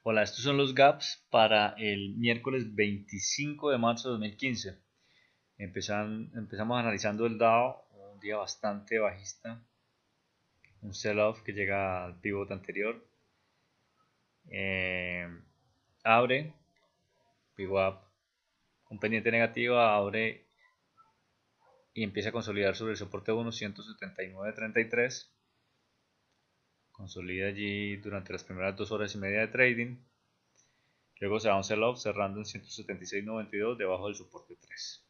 Hola, estos son los gaps para el miércoles 25 de marzo de 2015. Empezamos analizando el Dow, un día bastante bajista, un sell-off que llega al pivot anterior. Eh, Abre, pivot con pendiente negativa, abre y empieza a consolidar sobre el soporte 1, 179.33. Consolida allí durante las primeras 2 horas y media de trading. Luego se da un sell-off cerrando en 176.92 debajo del soporte 3.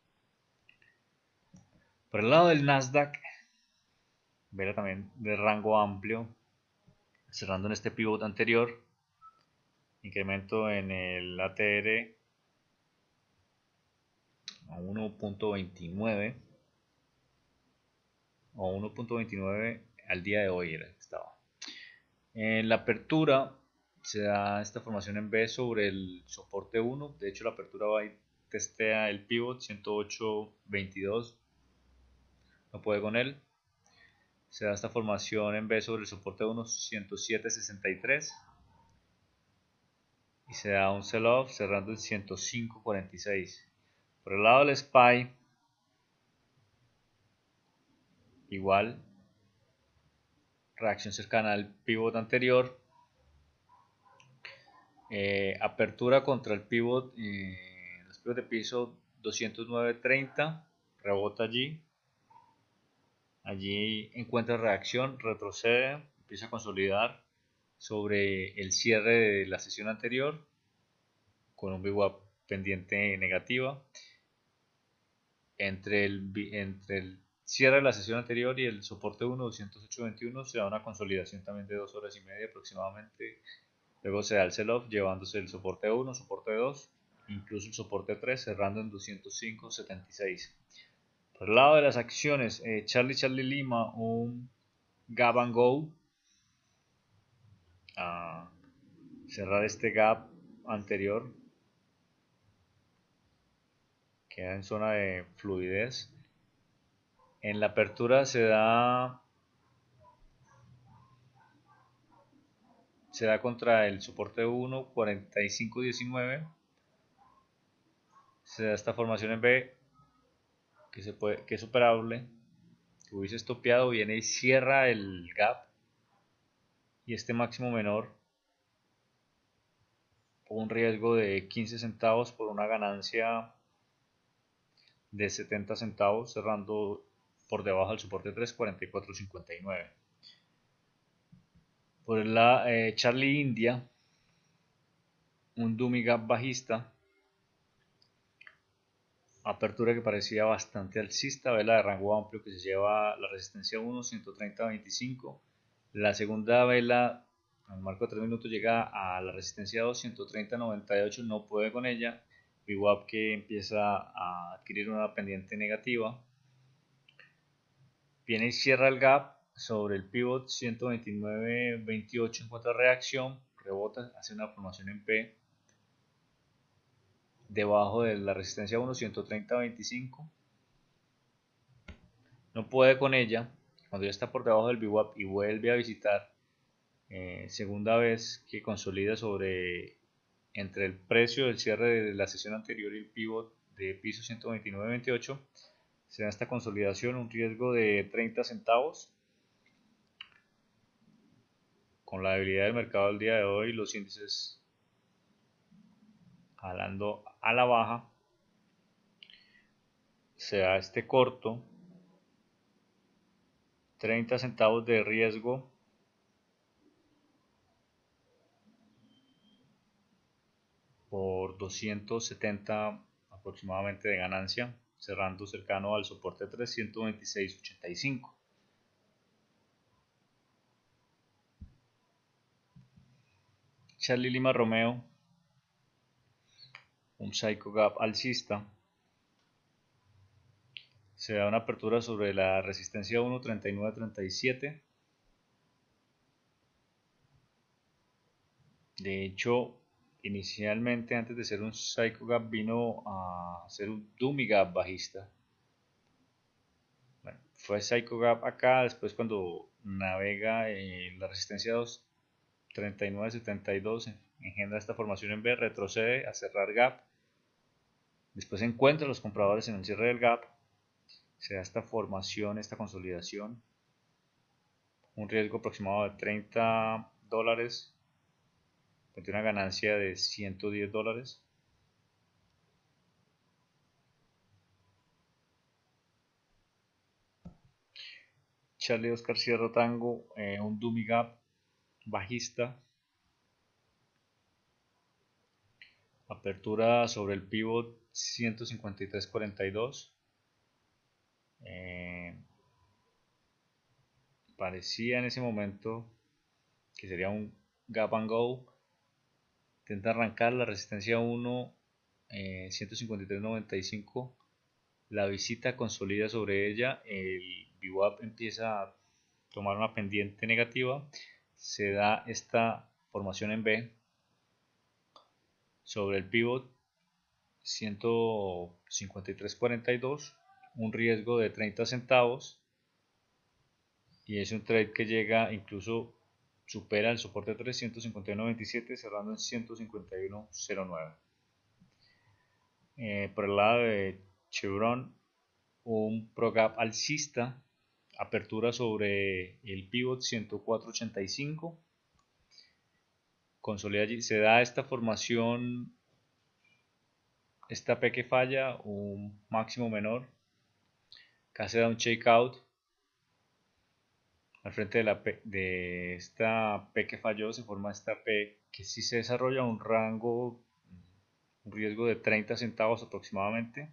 Por el lado del Nasdaq, vela también de rango amplio, cerrando en este pivot anterior, incremento en el ATR a 1.29 o 1.29 al día de hoy estaba. En la apertura se da esta formación en B sobre el soporte 1, de hecho la apertura va y testea el pivot 108.22, no puede con él. Se da esta formación en B sobre el soporte 1, 107.63 y se da un sell-off cerrando en 105.46. Por el lado del SPY, igual, reacción cercana al pivot anterior, apertura contra el pivot, los pivots de piso 209.30, rebota allí encuentra reacción, retrocede, empieza a consolidar sobre el cierre de la sesión anterior con un VWAP pendiente negativa. Entre el cierre de la sesión anterior y el soporte 1, 208.21, se da una consolidación también de 2 horas y media aproximadamente. Luego se da el sell-off llevándose el soporte 1, soporte 2, incluso el soporte 3, cerrando en 205.76. Por el lado de las acciones, Charlie Lima, un gap and go, a cerrar este gap anterior, queda en zona de fluidez. En la apertura se da contra el soporte 1, 45.19. Se da esta formación en B que es superable, que hubiese estopeado, viene y cierra el gap y este máximo menor por un riesgo de 15 centavos por una ganancia de 70 centavos, cerrando por debajo del soporte 3, 44.59. Por la Charlie India, un dummy gap bajista, apertura que parecía bastante alcista, vela de rango amplio que se lleva la resistencia 1, 130.25. La segunda vela al marco de 3 minutos llega a la resistencia 2, 130.98, no puede con ella. VWAP que empieza a adquirir una pendiente negativa. Viene y cierra el gap sobre el pivot 129.28 en cuanto a reacción, rebota, hace una formación en P debajo de la resistencia 1, 130.25. No puede con ella, cuando ya está por debajo del VWAP y vuelve a visitar, segunda vez que consolida sobre entre el precio del cierre de la sesión anterior y el pivot de piso 129.28, se da esta consolidación, un riesgo de 30 centavos. Con la debilidad del mercado del día de hoy, los índices jalando a la baja, se da este corto, 30 centavos de riesgo por 270 aproximadamente de ganancia, cerrando cercano al soporte 326.85. Charlie Lima Romeo, un Psycho Gap alcista, se da una apertura sobre la resistencia 1.3937. De hecho, inicialmente antes de ser un Psycho Gap vino a ser un Dummy Gap bajista. Bueno, fue Psycho Gap acá, después cuando navega en la resistencia 2 39.72 engendra esta formación en B, retrocede a cerrar gap, después encuentra los compradores en el cierre del gap, se da esta formación, esta consolidación, un riesgo aproximado de $30, con una ganancia de $110. Charlie Oscar Sierra Tango, un dummy gap bajista, apertura sobre el pivot 153.42, parecía en ese momento que sería un gap and go, intenta arrancar la resistencia 1, 153.95, la visita consolida sobre ella, el VWAP empieza a tomar una pendiente negativa, se da esta formación en B sobre el pivot 153.42, un riesgo de 30 centavos, y es un trade que llega, incluso supera el soporte 3, 151.27, cerrando en 151.09. Por el lado de Chevron, un pro gap alcista, apertura sobre el pivot 104.85, consolida allí, se da esta formación, esta P que falla, un máximo menor, acá se da un shakeout al frente de esta P que falló, se forma esta P que sí se desarrolla un rango, un riesgo de 30 centavos aproximadamente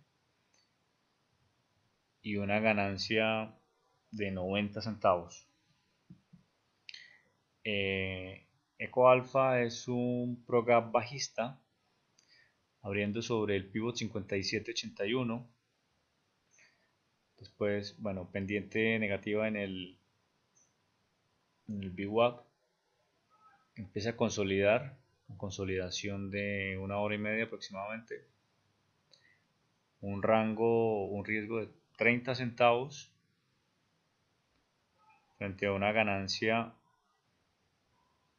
y una ganancia de 90 centavos. Eco Alpha es un pro gap bajista, abriendo sobre el pivot 57.81, después, bueno, pendiente negativa en el VWAP, empieza a consolidar, consolidación de 1 hora y media aproximadamente, un rango, un riesgo de 30 centavos frente a una ganancia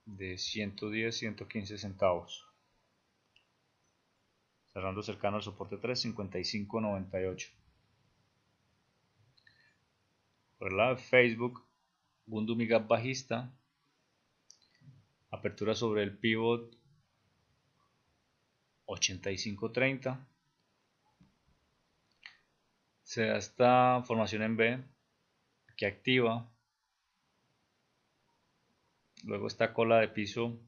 de 110, 115 centavos, cerrando cercano al soporte 3, 55.98. Por el lado de Facebook, un dummy gap bajista, apertura sobre el pivot 85.30, se da esta formación en B que activa, luego esta cola de piso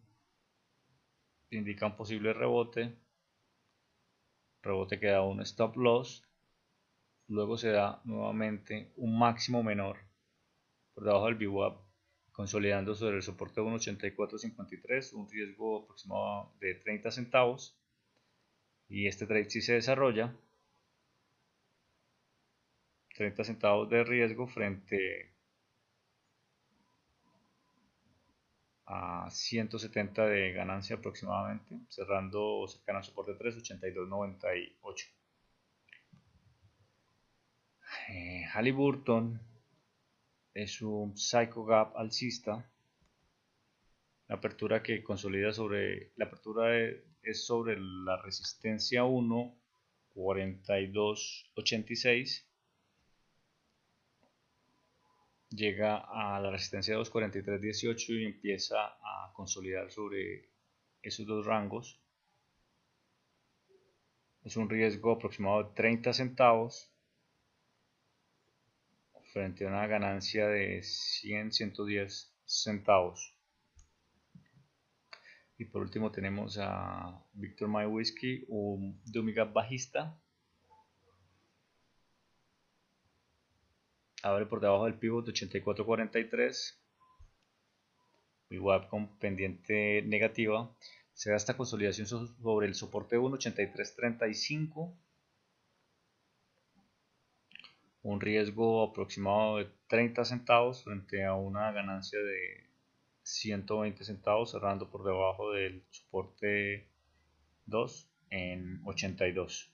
indica un posible rebote que da un stop loss, luego se da nuevamente un máximo menor por debajo del VWAP, consolidando sobre el soporte 1.8453, un riesgo aproximado de 30 centavos, y este trade sí se desarrolla, 30 centavos de riesgo frente a 170 de ganancia aproximadamente, cerrando cercano al soporte 3, 82.98. Halliburton es un psycho gap alcista, la apertura que consolida sobre, la apertura es sobre la resistencia 1, 42.86, llega a la resistencia 2, 43.18 y empieza a consolidar sobre esos dos rangos. Es un riesgo aproximado de 30 centavos frente a una ganancia de 100, 110 centavos. Y por último tenemos a Victor My Whiskey, un dummy gap bajista, abre por debajo del pivot 84.43, VWAP con pendiente negativa, se da esta consolidación sobre el soporte 1, 83.35, un riesgo aproximado de 30 centavos frente a una ganancia de 120 centavos, cerrando por debajo del soporte 2 en 82.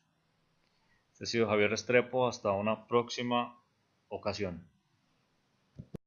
Este ha sido Javier Restrepo, hasta una próxima ocasión.